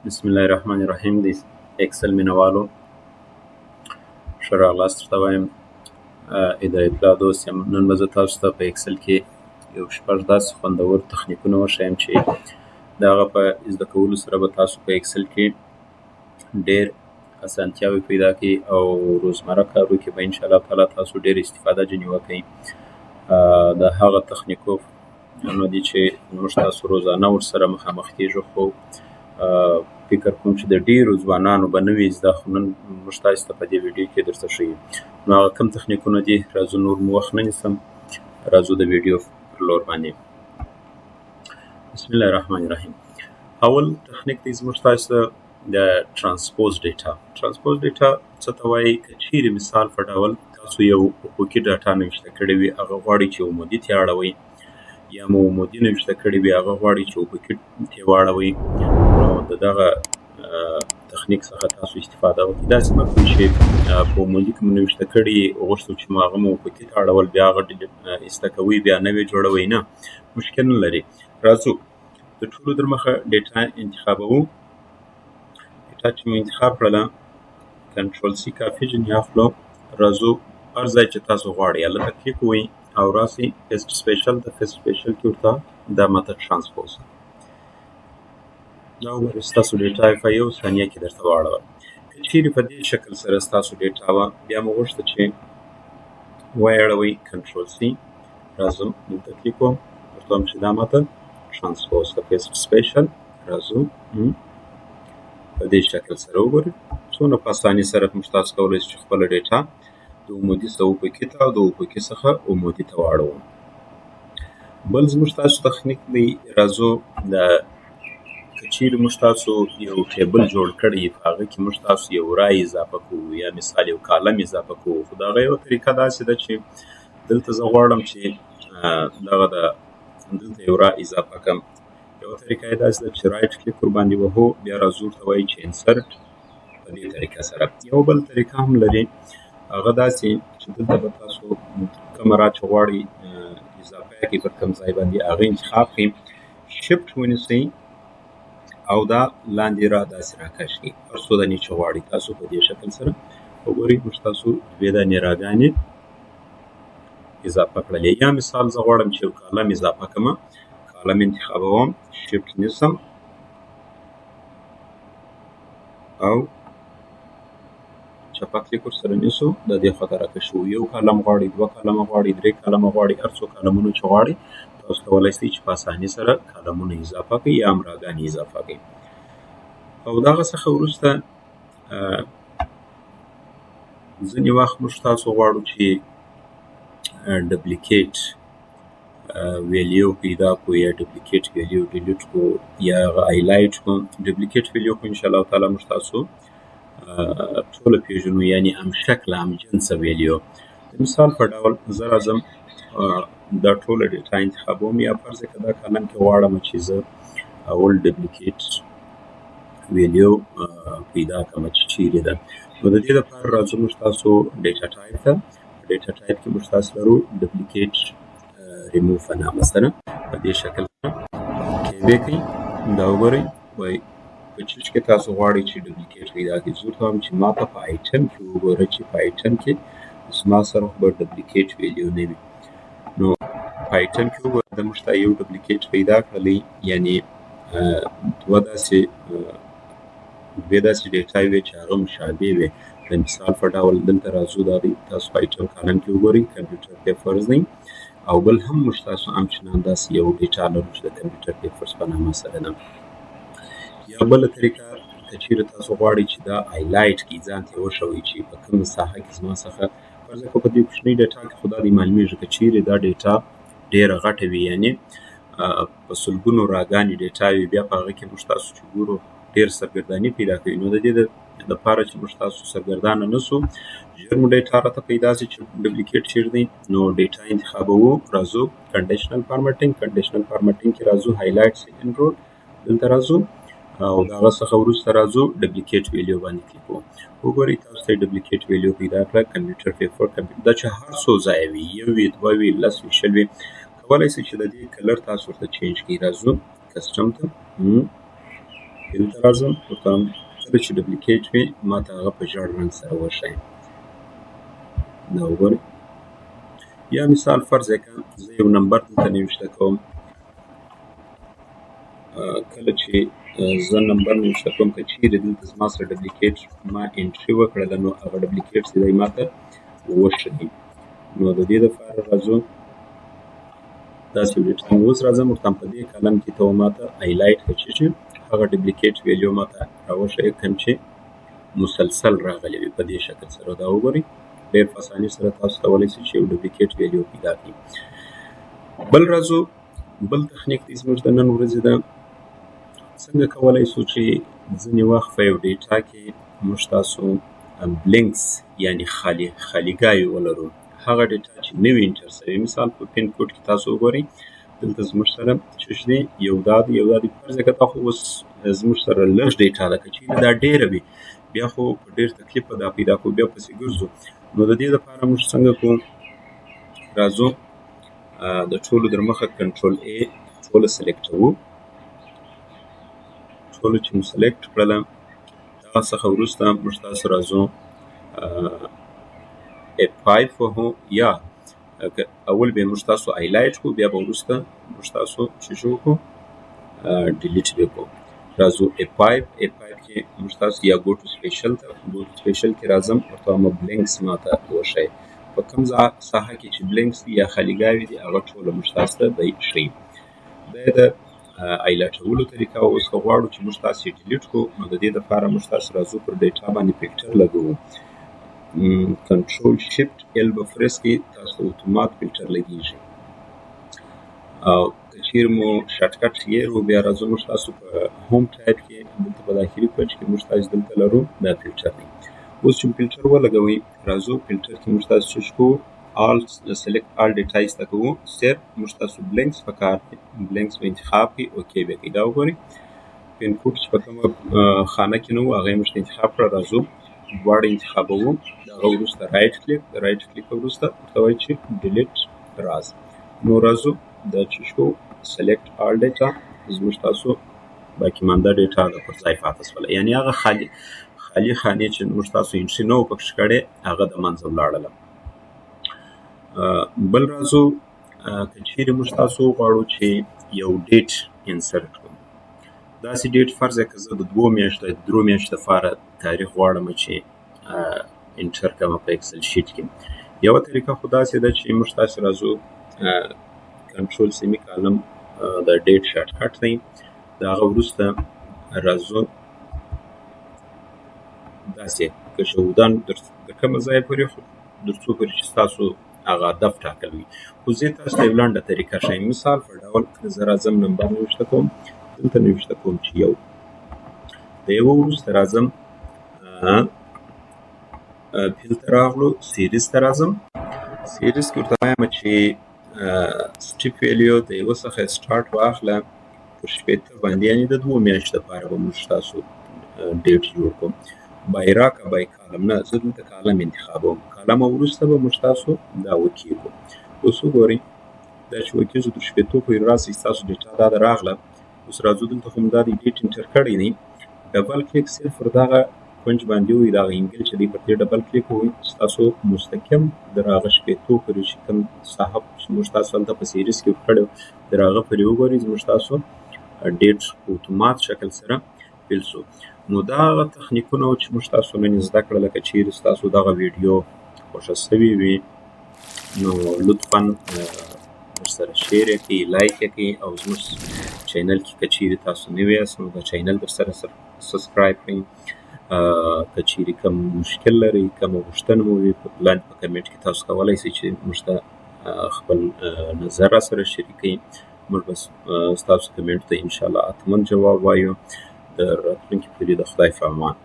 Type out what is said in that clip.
بسم الله الرحمن الرحیم. د اکسل مینوالو ښه راغلاست ورته وایم. د اطلاع دوست یم. نن به زه تاسو ته په اکسل کې یو شپږ داسې خوندور تخنیکونه وښیم چې د هغه په زده کولو سره به تاسو په اکسل کې ډېر اسانتیاوې پیدا کړي او روزمره کارو کې به انشاءالله تعالی تاسو ډېر استفاده ځینې وکړئ. د هغه تخنیکو نو دي چې موږ تاسو روزانه ورسره مخامخ کېږو، خو فکر کوم چې د ډېرو ځوانانو به نه وي زده، خو نن موږ تاسو ته په دې ویډیو کې درته ښیو. نو هغه کوم تخنیکونه دي، راځو نور مو وخت نه نیسم، راځو د ویډیو پر لور باندې. بسم الله الرحمن الرحیم. اول تخنیک دی زموږ تاسو ته د ترانسپوز ډیټا. ترانسپوز ډیټا څه ته وایي؟ که چیرې مثال په ډول تاسو یو حقوقي ډاټا نوشته کړې وي، هغه غواړئ چې عمودي ترې اړوئ، یا مو عمودي نوشته کړې وي هغه غواړئ چې افقي ترې واړوئ، نو د دغه تخنیک څخه تاسو استفاده وکړئ. داسې مه کوئ چې په عمودي کې مو نوشته کړي، غوښتل چې مو هغه مو افقي ته اړول، بیا هغه ایسته کوئ، بیا نوې جوړوئ، نه، مشکل نه لري. راځو د ټولو در مخه ډیټا انتخابوو. ډیټا چې مو انتخاب کړله، کنټرول سی کافي ځینې اخلو. راځو هر ځای چې تاسو غواړئ هلته کلیک ووئ او راسئ پیسټ سپیشل. د پیسټ سپیشل کې ورته دا ماته ترانسپوز دا وګورئ، ستاسو ډیټا په یو ثانیه کې درته واړوه. که چیرې په دې شکل سره ستاسو ډیټا وه، بیا مو غوښته چې وایې اړوئ، کنټرول سی، راځم دلته کلیک کوم، ورته وایم چې دا ماته ترانسپوز د پیسټ سپیشل. راځو په دې شکل سره وګورئ څونه په اسانۍ سره موږ تاسو کولی شو چې خپله ډیټا د عمودي څخه افقي ته او د افقي څخه عمودي ته واړوو. بل زموږ تاسو تخنیک دی، راځو د که چیرې موږ تاسو یو ټیبل جوړ کړی، په هغه کې موږ تاسو یو رای اضافه کوو یا مثال یو کالم اضافه کوو، خو د هغه یوه طریقه داسې ده چې دلته زه غواړم چې دغه دلته یو رای اضافه کړم. یوه طریقه یې داسې ده چې رایټ کلیک ورباندې وهو، بیا راځو ورته وایي چې انسرټ په دې طریقه سره. یو بل طریقه هم لري، هغه داسې چې دلته به تاسو کومه را چې غواړئ اضافه یې کړئ پر کوم ځای باندې، هغه انتخاب کړئ، شفټ ونیسئ او دا لاندې را داسې راکش کړئ، هر څو دانې چې غواړئ تاسو په دې شکل سره وګورئ. موږ تاسو دوې دانې راګانې اضافه کړلې. یا مثال زه غواړم چې یو کالم اضافه کړم، کالم انتخابوم، شفټ نیسم او چپه کلیک ورسره نیسو، د دې خواته راکش شو. یو کالم غواړئ، دوه کالمه غواړئ، درې کالمه غواړئ، هر څو کالمونه چې غواړئ تاسو کولی شئ چې په اسانۍ سره کالمونه اضافه کړئ یا هم راګانې اضافه کړئ. او د هغه څخه وروسته ځینې وخت موږ تاسو غواړو چې ډپلیکیټ ویلیو پیدا کړو یا ډپلیکیټ ویلیو ډیلیټ کړو یا هغه هایلایټ کړو. ډپلیکیټ ویلیو خو انشاءالله تعالی موږ تاسو ټوله پیژنو، یعنی هم شکله هم جنسه ویلیو. د مثال په ډول زه راځم دا ټوله ډیټا انتخابوم، یا فرض کړه دا کالم کې غواړم چې زه اول ډپلیکیټ ویلیو پیدا کړم چې چیرې ده. نو د دې لپاره راځو موږ تاسو ډیټا ټایپ ته. ډیټا ټایپ کې موږ تاسو لرو ډپلیکیټ ریموف په نامه سره، په دې شکل سره کیبې کوي. دا وګورئ، وایي په چیز کې تاسو غواړئ چې ډپلیکیټ پیدا کړئ. زه ورته وایم چې ما ته په آیټم کې وګوره چې په آیټم کې زما سره خو به ډپلیکیټ ویلیو نه وي. نو په آیټم کې وګوره د موږ ته یو ډپلیکیټ پیدا کړلی، یعنی دوه داسې ډیټا وې چې هغه مشابه وې. د مثال په ډول دلته راځو، دا دی تاسو په آیټم کالم کې وګورئ، کمپیوټر پیپرز دی، او بل هم موږ تاسو همچنان داسې یو ډیټا لرو چې د کمپیوټر پیپرز په نامه سره ده. یا بله طریقه که چیرې تاسو غواړئ چې دا هایلایټ کړئ، ځان ته یې وښوئ چې په کومه ساحه کې زما څخه فرض کړه په دې کوچنۍ ډیټا کې خو دا دې معلومېږي که چیرې دا ډیټا ډېره غټه وي، یعنې په سلګونو راګانې ډیټا وي، بیا په هغه کې موږ تاسو چې ګورو ډېر سرګرداني پیدا کوي. نو د دې دپاره چې موږ تاسو سرګردانه نه سو، ژر مو ډیټا راته پیدا سي چې ډپلیکیټ چیرې دی. نو ډیټا انتخابوو، راځو کنډیشنل فارمټینګ. کنډیشنل فارمټینګ کې راځو هایلایټ سیکنډ رول، دلته راځو او د هغه څخه وروسته راځو ډپلیکیټ ویلیو باندې کلیک کوو. وګورئ تاسو ته ډپلیکیټ ویلیو پیدا کړه، کمپیوټر پیپر. دا چې هر څو ځایه وي، یو وي، دوه وي، لس وي، شل وي، کولی شئ چې د دې کلر تاسو ورته چینج کړئ. راځو کسټم ته، دلته راځم ورته وایم کله چې ډوپلیکیټ وي ما ته هغه په ژړ رنګ سره وښایي. دا وګورئ. یا مثال فرض کړه زه یو نمبر دلته نوشته کوم، کله چې زه نمبر نوشته کوم که چیرې دلته زما سره ډوپلیکیټ ما انټري وکړله نو هغه ډوپلیکیټ چې دی ما ته وښیي. نو د دې دپاره راځو داسې یو ډیټا اوس راځم ورته په دې کالم کې ته ما ته هایلایټ کړه چې هغه ډوپلیکیټ ویلیو ما ته راوښیي کوم چې مسلسل راغلی وي په دې شکل سره. دا وګورئ ډېر په اسانۍ سره تاسو کولی شئ چې یو ډوپلیکیټ ویلیو پیدا کړئ. بل راځو بل تخنیک دی زموږ د نن ورځې ده، څنګه کولی شو چې ځینې وخت په یو ډیټا کې موږ تاسو بلینکس یعنې خالیګاوې ولرو، هغه ډیټا چې نوي انټر شوي. مثال په پین کوډ کې تاسو وګورئ دلته زموږ سره چې دی یو دا دی فرض کړه دا خو اوس زموږ سره لږ ډیټا ده، که چیرې دا ډېره وي بیا خو په ډېر تکلیف به دا پیدا کوو، بیا پسې ګرځو. نو د دې دپاره موږ څنګه کوو، راځو د ټولو در مخه کنټرول A ټوله سلیکټوو. ټولو چې مو سلیکټ کړله دغه څخه وروسته موږ تاسو راځو F5 وهو، یا اول به موږ تاسو هایلایټ کړو بیا به وروسته موږ تاسو چې شو وکړو ډیلیټ به کړو. راځو F5 کې موږ تاسو یا ګو ټو سپیشل ته کې راځم ورته وایم بلینکس ما ته وښایي. په کوم ساحه کې چې بلینکس دي یا خالیګاوې دي هغه ټوله موږ تاسو ته دی ښیي. دا د هایلایټولو طریقه. اوس که غواړو چې موږ تاسو یې ډیلیټ کړو نو د دې دپاره موږ تاسو راځو پر ډیټا باندې فلټر لګوو. کنټرول شفټ L به پرس کړئ تاسو ته اتومات فلټر لګیږي. او که چیرې مو شارټکټ هیر و بیا راځو موږ تاسو په هوم ټایب کې دلته په داخلي پیج کې موږ تاسو دلته لرو دا فلټر دی. اوس چې فلټر ولګوئ راځو فلټر کې موږ تاسو څه کوو سلیکټ آل ډیټا ایسته کوو، صرف موږ تاسو بلینکس پکار دی، بلینکس به انتخاب کړئ اوکې به کړئ. دا وګورئ پین کوډ چې په کومه خانه کې نه و هغه یې موږ انتخاب کړه، راځو دواړه انتخابوو. د هغه وروسته رایټ کلیک وروسته ورته وایي چې ډیلیټ راز. نو راځو دا چې شو سلیکټ آل ډیټا زموږ تاسو باقي مانده ډیټا د پر ځای پاتې شوله، یعنې هغه خالي خانې چې موږ تاسو انټري نه و پکښې کړې هغه د منځه ولاړله. بل راځو که چیرې موږ تاسو وغواړو چې یو ډیټ انسرټ کړو، داسې ډیټ فرض کړه زه د 2 میاشتو 3 میاشتو لپاره تاریخ غواړم چې انټر کړم په اکسل شیټ کې. یوه طریقه خو داسې ده چې موږ تاسو راځو کنټرول سیمی کالم د ډیټ شارټکټ دی، د هغه وروسته راځو داسې کشودان د کومه ځایه پورې در څو پورې چې ستاسو هغه هدف ټاکل وي. خو زه تاسو ته یو لنډه طریقه ښیم. مثال په ډول زه راځم نمبر نوشته کوم، دلته نوشته کوم چې یو، د یوه وروسته راځم فلټر راغلو سیریز ته راځم. سیریز کې ورته وایم چې سټیپ ویلیو د یوه څخه سټارټ واخله پر 80 باندې، یعنې د 2 میاشتو لپاره به موږ تاسو ډیټ جوړ کوم. بای راک بای کالم نه، زه دلته کالم انتخابوم. کالم وروسته به موږ تاسو دا وکیږو. اوس وګورئ دا چې وکیږو تر 80 پورې راسئ ستاسو ډیټا دا راغله. اوس راځو دلته خو مو دا د ډیټ انټر کړی دی، ډبل کلیک صرف پر دغه کونج باندې ووایي دغه انګل چې دی پر دې ډبل کلیک ووایي ستاسو مستقیم د هغه 80 پورې چې کوم ساحه چې موږ تاسو هلته په سیریز کې ورکړی د هغه پورې وګورئ زموږ تاسو ډیټ اتومات شکل سره فیل شو. نو دا هغه تخنیکونه چې موږ تاسو نن زده کړه، لکه چیرې ستاسو دغه ویډیو خوښه سوي وي نو لطفا ورسره شیر یې کړئ، لایک یې کړئ، او زموږ چینل کې که چیرې تاسو نوي یاست نو د چینل درسره سبسکرایب کړئ. که چیرې کوم مشکل لرئ، کومه غوښتنه مو وي لاندې په کمنټ کې تاسو کولی شئ چې موږ ته خپل نظر راسره شریک کړئ. موږ به ستاسو کمنټ ته انشاءالله حتما جواب وایو. د راتلونکي پورې د خدای په امان.